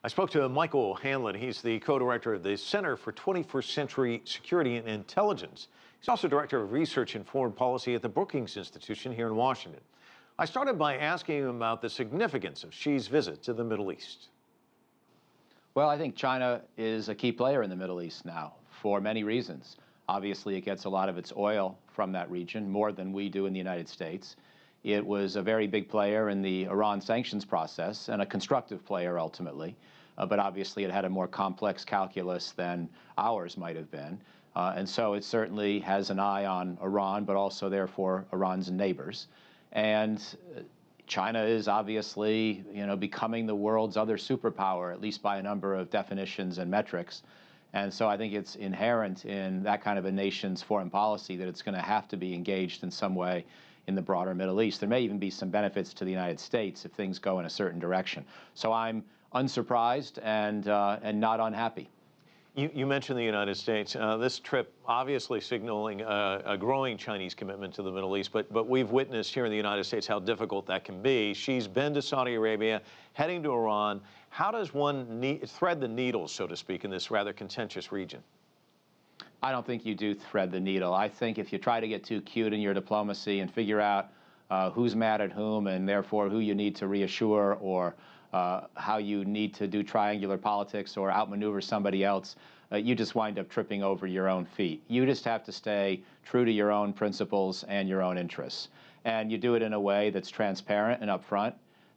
I spoke to Michael.O'Hanlon. He's the co-director of the Center for 21st Century Security and Intelligence. He's also director of research and foreign policy at the Brookings Institution here in Washington. I started by asking him about the significance of Xi's visit to the Middle East. Well, I think China is a key player in the Middle East now for many reasons. Obviously, it gets a lot of its oil from that region, more than we do in the United States. It was a very big player in the Iran sanctions process and a constructive player ultimately. But obviously it had a more complex calculus than ours might have been. And so it certainly has an eye on Iran, but also therefore Iran's neighbors. And China is obviously, becoming the world's other superpower, at least by a number of definitions and metrics. And so I think it's inherent in that kind of a nation's foreign policy that it's going to have to be engaged in some way in the broader Middle East. There may even be some benefits to the United States if things go in a certain direction. So I'm unsurprised and not unhappy. You mentioned the United States. This trip obviously signaling a growing Chinese commitment to the Middle East, but we've witnessed here in the United States how difficult that can be. She's been to Saudi Arabia, heading to Iran. How does one thread the needle, so to speak, in this rather contentious region? I don't think you do thread the needle. I think if you try to get too cute in your diplomacy and figure out who's mad at whom and therefore who you need to reassure or how you need to do triangular politics or outmaneuver somebody else, you just wind up tripping over your own feet. You just have to stay true to your own principles and your own interests. And you do it in a way that's transparent and upfront.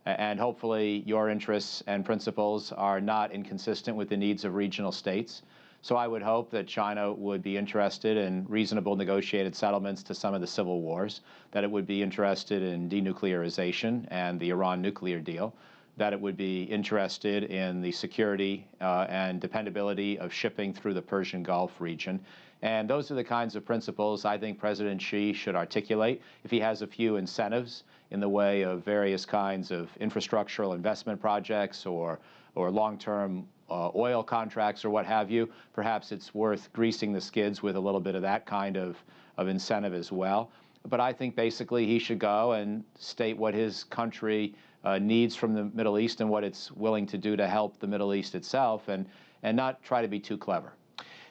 And hopefully your interests and principles are not inconsistent with the needs of regional states. So I would hope that China would be interested in reasonable negotiated settlements to some of the civil wars, that it would be interested in denuclearization and the Iran nuclear deal, that it would be interested in the security and dependability of shipping through the Persian Gulf region. And those are the kinds of principles I think President Xi should articulate. If he has a few incentives in the way of various kinds of infrastructural investment projects or long-term oil contracts or what have you, perhaps it's worth greasing the skids with a little bit of that kind of incentive as well. But I think basically he should go and state what his country needs from the Middle East and what it's willing to do to help the Middle East itself and not try to be too clever.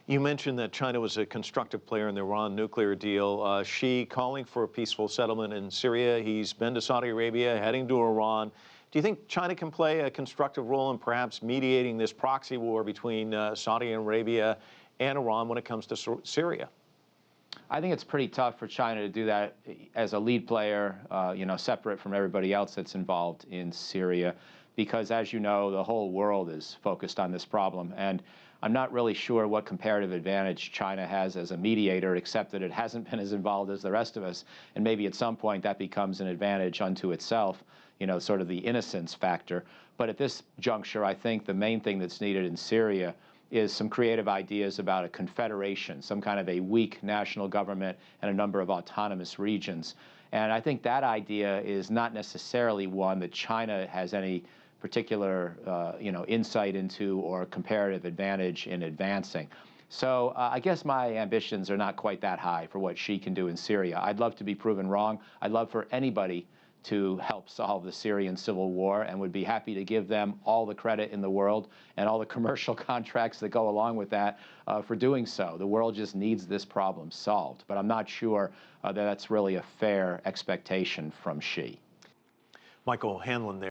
You mentioned that China was a constructive player in the Iran nuclear deal. Xi calling for a peaceful settlement in Syria. He's been to Saudi Arabia, heading to Iran. Do you think China can play a constructive role in perhaps mediating this proxy war between Saudi Arabia and Iran when it comes to Syria? I think it's pretty tough for China to do that as a lead player, separate from everybody else that's involved in Syria, because as you know, the whole world is focused on this problem. And I'm not really sure what comparative advantage China has as a mediator, except that it hasn't been as involved as the rest of us. And maybe at some point that becomes an advantage unto itself, sort of the innocence factor. But at this juncture, I think the main thing that's needed in Syria is some creative ideas about a confederation, some kind of a weak national government and a number of autonomous regions. And I think that idea is not necessarily one that China has any particular insight into or comparative advantage in advancing. So I guess my ambitions are not quite that high for what Xi can do in Syria. I'd love to be proven wrong. I'd love for anybody to help solve the Syrian civil war and would be happy to give them all the credit in the world and all the commercial contracts that go along with that for doing so. The world just needs this problem solved, but I'm not sure that that's really a fair expectation from Xi. Michael.O'Hanlon there.